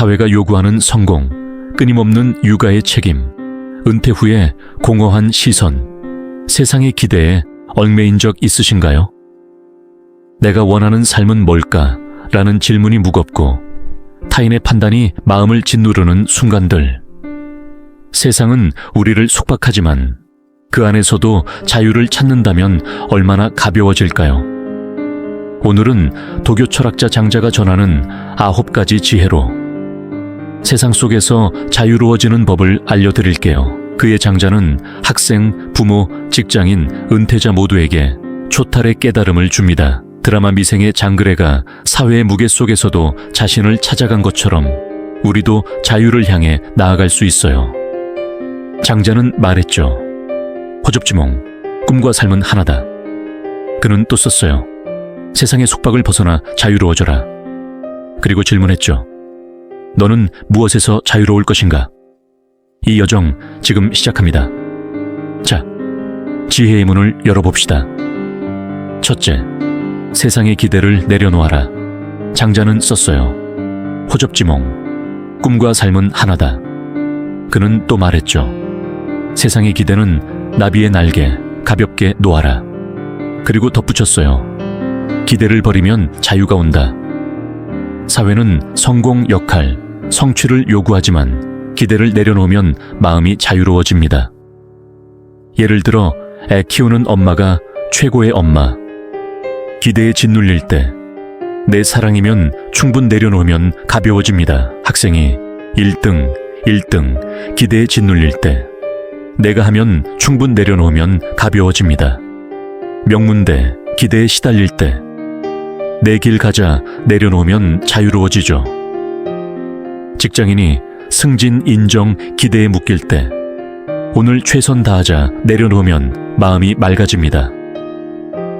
사회가 요구하는 성공, 끊임없는 육아의 책임, 은퇴 후에 공허한 시선, 세상의 기대에 얽매인 적 있으신가요? 내가 원하는 삶은 뭘까? 라는 질문이 무겁고 타인의 판단이 마음을 짓누르는 순간들. 세상은 우리를 속박하지만 그 안에서도 자유를 찾는다면 얼마나 가벼워질까요? 오늘은 도교 철학자 장자가 전하는 9가지 지혜로 세상 속에서 자유로워지는 법을 알려드릴게요. 그의 장자는 학생, 부모, 직장인, 은퇴자 모두에게 초탈의 깨달음을 줍니다. 드라마 미생의 장그래가 사회의 무게 속에서도 자신을 찾아간 것처럼 우리도 자유를 향해 나아갈 수 있어요. 장자는 말했죠. 허접지몽, 꿈과 삶은 하나다. 그는 또 썼어요. 세상의 속박을 벗어나 자유로워져라. 그리고 질문했죠. 너는 무엇에서 자유로울 것인가? 이 여정 지금 시작합니다. 자, 지혜의 문을 열어봅시다. 첫째, 세상의 기대를 내려놓아라. 장자는 썼어요. 호접지몽, 꿈과 삶은 하나다. 그는 또 말했죠. 세상의 기대는 나비의 날개, 가볍게 놓아라. 그리고 덧붙였어요. 기대를 버리면 자유가 온다. 사회는 성공, 역할, 성취를 요구하지만 기대를 내려놓으면 마음이 자유로워집니다. 예를 들어 애 키우는 엄마가 최고의 엄마. 기대에 짓눌릴 때 내 사랑이면 충분 내려놓으면 가벼워집니다. 학생이 1등 기대에 짓눌릴 때 내가 하면 충분 내려놓으면 가벼워집니다. 명문대 기대에 시달릴 때 내 길 가자 내려놓으면 자유로워지죠. 직장인이 승진, 인정, 기대에 묶일 때 오늘 최선 다하자 내려놓으면 마음이 맑아집니다.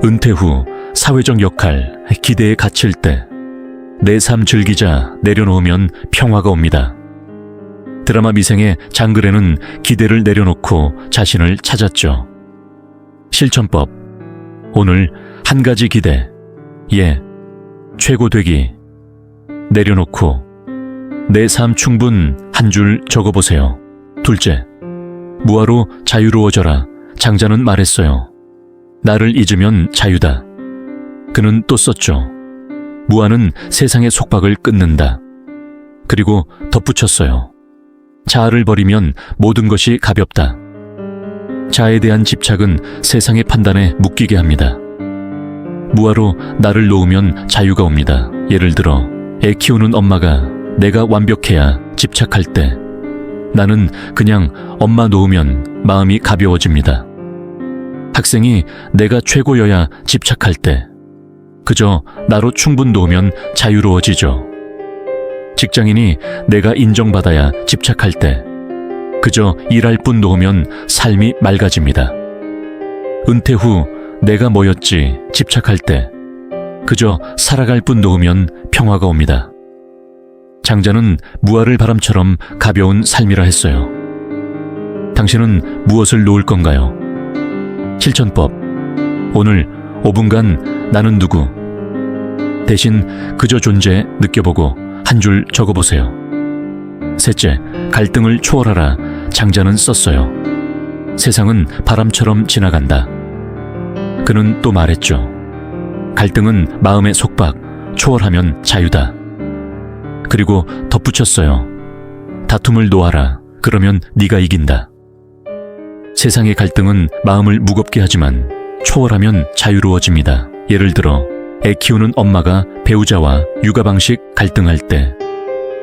은퇴 후 사회적 역할, 기대에 갇힐 때 내 삶 즐기자 내려놓으면 평화가 옵니다. 드라마 미생의 장그래는 기대를 내려놓고 자신을 찾았죠. 실천법. 오늘 한 가지 기대. 최고 되기. 내려놓고 내 삶 충분 한 줄 적어보세요. 둘째, 무아로 자유로워져라. 장자는 말했어요. 나를 잊으면 자유다. 그는 또 썼죠. 무아는 세상의 속박을 끊는다. 그리고 덧붙였어요. 자아를 버리면 모든 것이 가볍다. 자아에 대한 집착은 세상의 판단에 묶이게 합니다. 무아로 나를 놓으면 자유가 옵니다. 예를 들어 애 키우는 엄마가 내가 완벽해야 집착할 때 나는 그냥 엄마 놓으면 마음이 가벼워집니다. 학생이 내가 최고여야 집착할 때 그저 나로 충분 놓으면 자유로워지죠. 직장인이 내가 인정받아야 집착할 때 그저 일할 뿐 놓으면 삶이 맑아집니다. 은퇴 후 내가 뭐였지 집착할 때 그저 살아갈 뿐 놓으면 평화가 옵니다. 장자는 무아를 바람처럼 가벼운 삶이라 했어요. 당신은 무엇을 놓을 건가요? 실천법. 오늘 5분간 나는 누구? 대신 그저 존재 느껴보고 한 줄 적어보세요. 셋째, 갈등을 초월하라. 장자는 썼어요. 세상은 바람처럼 지나간다. 그는 또 말했죠. 갈등은 마음의 속박, 초월하면 자유다. 그리고 덧붙였어요. 다툼을 놓아라. 그러면 네가 이긴다. 세상의 갈등은 마음을 무겁게 하지만 초월하면 자유로워집니다. 예를 들어 애 키우는 엄마가 배우자와 육아 방식 갈등할 때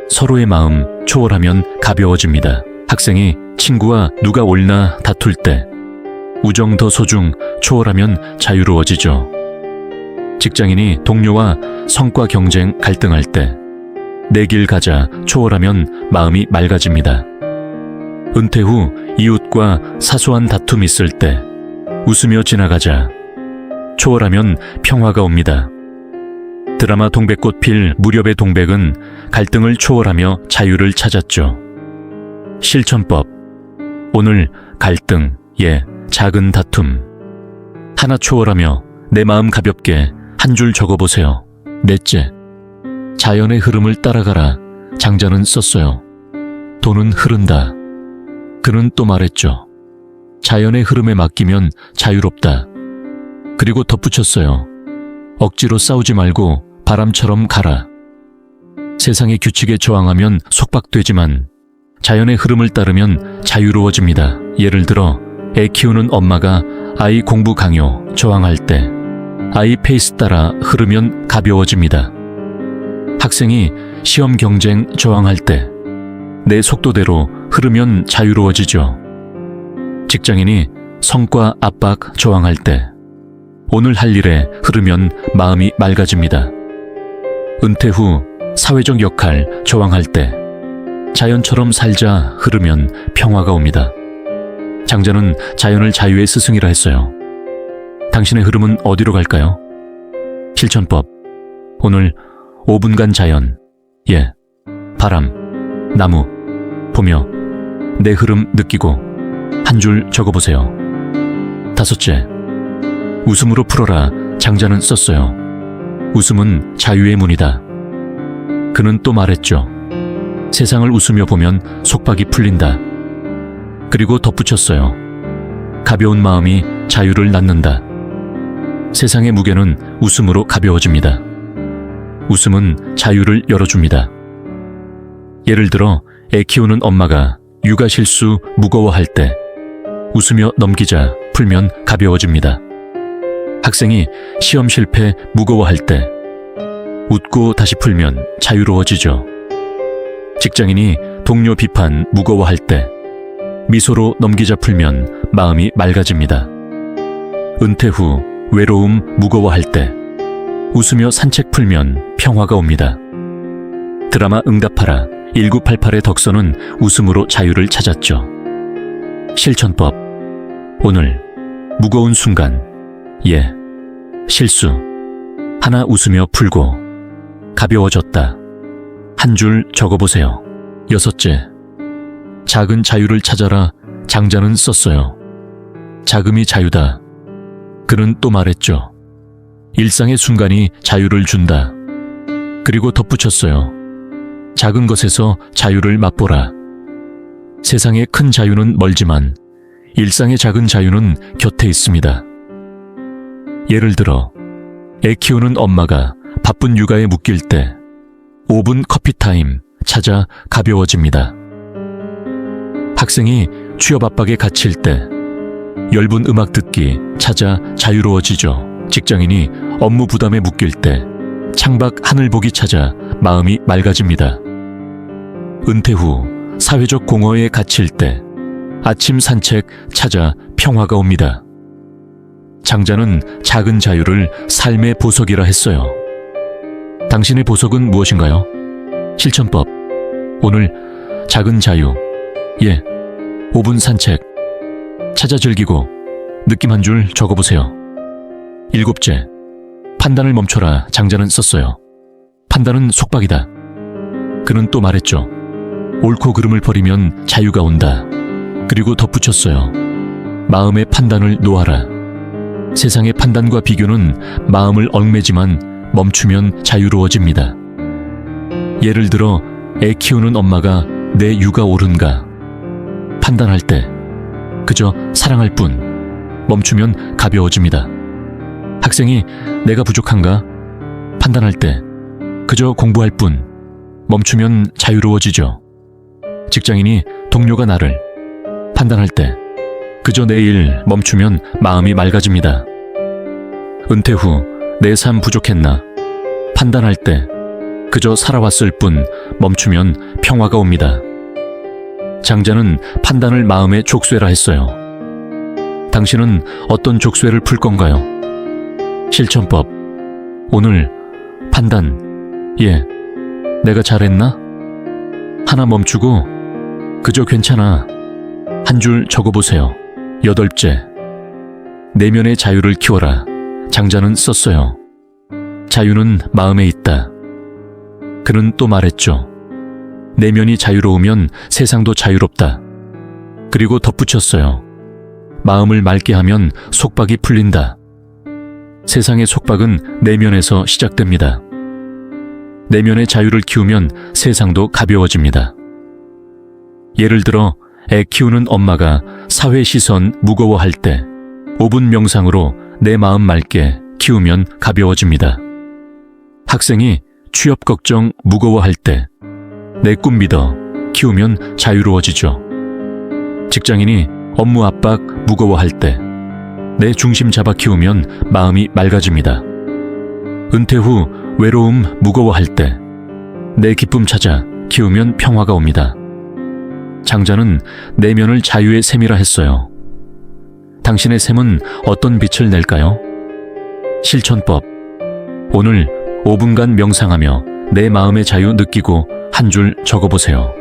서로의 마음 초월하면 가벼워집니다. 학생이 친구와 누가 옳나 다툴 때 우정 더 소중 초월하면 자유로워지죠. 직장인이 동료와 성과 경쟁 갈등할 때 내 길 가자 초월하면 마음이 맑아집니다. 은퇴 후 이웃과 사소한 다툼 있을 때 웃으며 지나가자 초월하면 평화가 옵니다. 드라마 동백꽃 필 무렵의 동백은 갈등을 초월하며 자유를 찾았죠. 실천법. 오늘 갈등, 작은 다툼 하나 초월하며 내 마음 가볍게 한 줄 적어보세요. 넷째, 자연의 흐름을 따라가라. 장자는 썼어요. 돈은 흐른다. 그는 또 말했죠. 자연의 흐름에 맡기면 자유롭다. 그리고 덧붙였어요. 억지로 싸우지 말고 바람처럼 가라. 세상의 규칙에 저항하면 속박되지만 자연의 흐름을 따르면 자유로워집니다. 예를 들어 애 키우는 엄마가 아이 공부 강요 저항할 때 아이 페이스 따라 흐르면 가벼워집니다. 학생이 시험 경쟁 저항할 때 내 속도대로 흐르면 자유로워지죠. 직장인이 성과 압박 저항할 때 오늘 할 일에 흐르면 마음이 맑아집니다. 은퇴 후 사회적 역할 저항할 때 자연처럼 살자 흐르면 평화가 옵니다. 장자는 자연을 자유의 스승이라 했어요. 당신의 흐름은 어디로 갈까요? 실천법. 오늘 5분간 자연, 바람, 나무 보며 내 흐름 느끼고 한 줄 적어보세요. 5째. 웃음으로 풀어라. 장자는 썼어요. 웃음은 자유의 문이다. 그는 또 말했죠. 세상을 웃으며 보면 속박이 풀린다. 그리고 덧붙였어요. 가벼운 마음이 자유를 낳는다. 세상의 무게는 웃음으로 가벼워집니다. 웃음은 자유를 열어줍니다. 예를 들어 애 키우는 엄마가 육아 실수 무거워할 때 웃으며 넘기자 풀면 가벼워집니다. 학생이 시험 실패 무거워할 때 웃고 다시 풀면 자유로워지죠. 직장인이 동료 비판 무거워할 때 미소로 넘기자 풀면 마음이 맑아집니다. 은퇴 후 외로움 무거워할 때 웃으며 산책 풀면 평화가 옵니다. 드라마 응답하라 1988의 덕선은 웃음으로 자유를 찾았죠. 실천법. 오늘 무거운 순간, 실수 하나 웃으며 풀고 가벼워졌다. 한 줄 적어보세요. 6째. 작은 자유를 찾아라. 장자는 썼어요. 자금이 자유다. 그는 또 말했죠. 일상의 순간이 자유를 준다. 그리고 덧붙였어요. 작은 것에서 자유를 맛보라. 세상의 큰 자유는 멀지만 일상의 작은 자유는 곁에 있습니다. 예를 들어 애 키우는 엄마가 바쁜 육아에 묶일 때 5분 커피타임 찾아 가벼워집니다. 학생이 취업 압박에 갇힐 때 엷은 음악 듣기 찾아 자유로워지죠. 직장인이 업무 부담에 묶일 때 창밖 하늘 보기 찾아 마음이 맑아집니다. 은퇴 후 사회적 공허에 갇힐 때 아침 산책 찾아 평화가 옵니다. 장자는 작은 자유를 삶의 보석이라 했어요. 당신의 보석은 무엇인가요? 실천법. 오늘 작은 자유, 5분 산책 찾아 즐기고 느낌 한 줄 적어보세요. 7째. 판단을 멈춰라. 장자는 썼어요. 판단은 속박이다. 그는 또 말했죠. 옳고 그름을 버리면 자유가 온다. 그리고 덧붙였어요. 마음의 판단을 놓아라. 세상의 판단과 비교는 마음을 얽매지만 멈추면 자유로워집니다. 예를 들어 애 키우는 엄마가 내 육아 옳은가 판단할 때 그저 사랑할 뿐 멈추면 가벼워집니다. 학생이 내가 부족한가 판단할 때 그저 공부할 뿐 멈추면 자유로워지죠. 직장인이 동료가 나를 판단할 때 그저 내일 멈추면 마음이 맑아집니다. 은퇴 후 내 삶 부족했나 판단할 때 그저 살아왔을 뿐 멈추면 평화가 옵니다. 장자는 판단을 마음의 족쇄라 했어요. 당신은 어떤 족쇄를 풀 건가요? 실천법. 오늘 판단, 내가 잘했나? 하나 멈추고 그저 괜찮아 한 줄 적어보세요. 8째. 내면의 자유를 키워라. 장자는 썼어요. 자유는 마음에 있다. 그는 또 말했죠. 내면이 자유로우면 세상도 자유롭다. 그리고 덧붙였어요. 마음을 맑게 하면 속박이 풀린다. 세상의 속박은 내면에서 시작됩니다. 내면의 자유를 키우면 세상도 가벼워집니다. 예를 들어 애 키우는 엄마가 사회 시선 무거워할 때 5분 명상으로 내 마음 맑게 키우면 가벼워집니다. 학생이 취업 걱정 무거워할 때 내 꿈 믿어 키우면 자유로워지죠. 직장인이 업무 압박 무거워할 때 내 중심 잡아 키우면 마음이 맑아집니다. 은퇴 후 외로움 무거워할 때 내 기쁨 찾아 키우면 평화가 옵니다. 장자는 내면을 자유의 셈이라 했어요. 당신의 셈은 어떤 빛을 낼까요? 실천법. 오늘 5분간 명상하며 내 마음의 자유 느끼고 한 줄 적어보세요.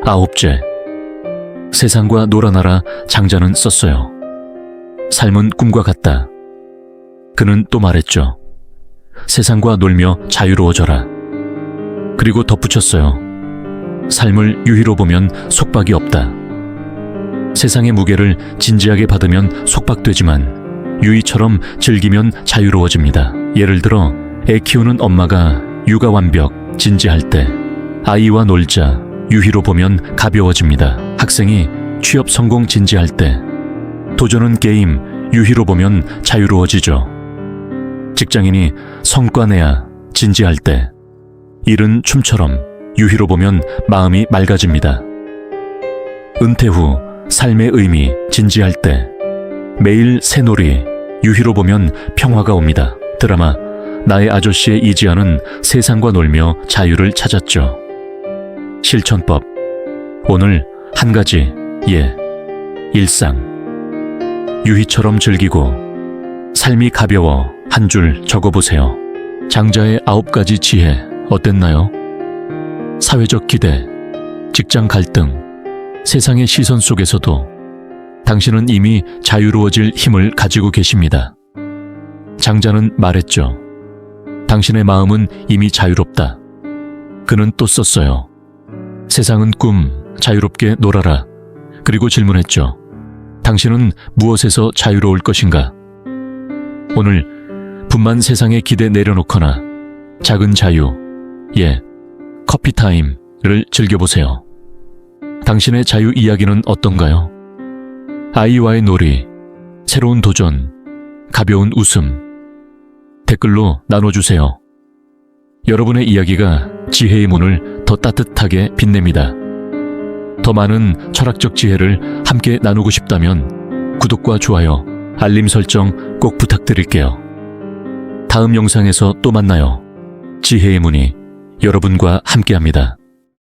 9째. 세상과 놀아나라 장자는 썼어요. 삶은 꿈과 같다. 그는 또 말했죠. 세상과 놀며 자유로워져라. 그리고 덧붙였어요. 삶을 유희로 보면 속박이 없다. 세상의 무게를 진지하게 받으면 속박되지만 유희처럼 즐기면 자유로워집니다. 예를 들어 애 키우는 엄마가 육아 완벽 진지할 때 아이와 놀자 유희로 보면 가벼워집니다. 학생이 취업 성공 진지할 때 도전은 게임 유희로 보면 자유로워지죠. 직장인이 성과 내야 진지할 때 일은 춤처럼 유희로 보면 마음이 맑아집니다. 은퇴 후 삶의 의미 진지할 때 매일 새놀이 유희로 보면 평화가 옵니다. 드라마 나의 아저씨의 이지아는 세상과 놀며 자유를 찾았죠. 실천법. 오늘 한 가지 일상. 유희처럼 즐기고 삶이 가벼워 한 줄 적어보세요. 장자의 9가지 지혜 어땠나요? 사회적 기대, 직장 갈등, 세상의 시선 속에서도 당신은 이미 자유로워질 힘을 가지고 계십니다. 장자는 말했죠. 당신의 마음은 이미 자유롭다. 그는 또 썼어요. 세상은 꿈, 자유롭게 놀아라. 그리고 질문했죠. 당신은 무엇에서 자유로울 것인가? 오늘 분만 세상의 기대 내려놓거나 작은 자유, 커피타임을 즐겨보세요. 당신의 자유 이야기는 어떤가요? 아이와의 놀이, 새로운 도전, 가벼운 웃음, 댓글로 나눠주세요. 여러분의 이야기가 지혜의 문을 더 따뜻하게 빛냅니다. 더 많은 철학적 지혜를 함께 나누고 싶다면 구독과 좋아요, 알림 설정 꼭 부탁드릴게요. 다음 영상에서 또 만나요. 지혜의 문이 여러분과 함께합니다.